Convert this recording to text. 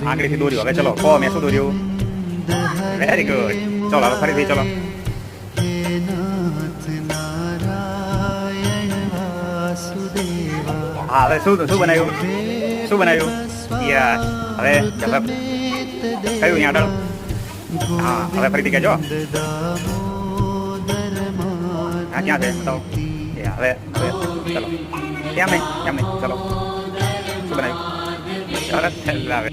આંગળીથી દોર્યું. હવે ચલો કહો મેં શું દોર્યું? Very good. ચલો હવે ફરીથી ચલો. હા હવે શું શું બનાવ્યું? શું બનાવ્યું? યસ. હવે કયું અહીંયા આગળ? હા હવે ફરીથી કહેજો. હા ક્યાં છે બતાવો. હવે હવે ચલો કેમ નહીં ચલો શું બનાવ્યું? સરસ આવે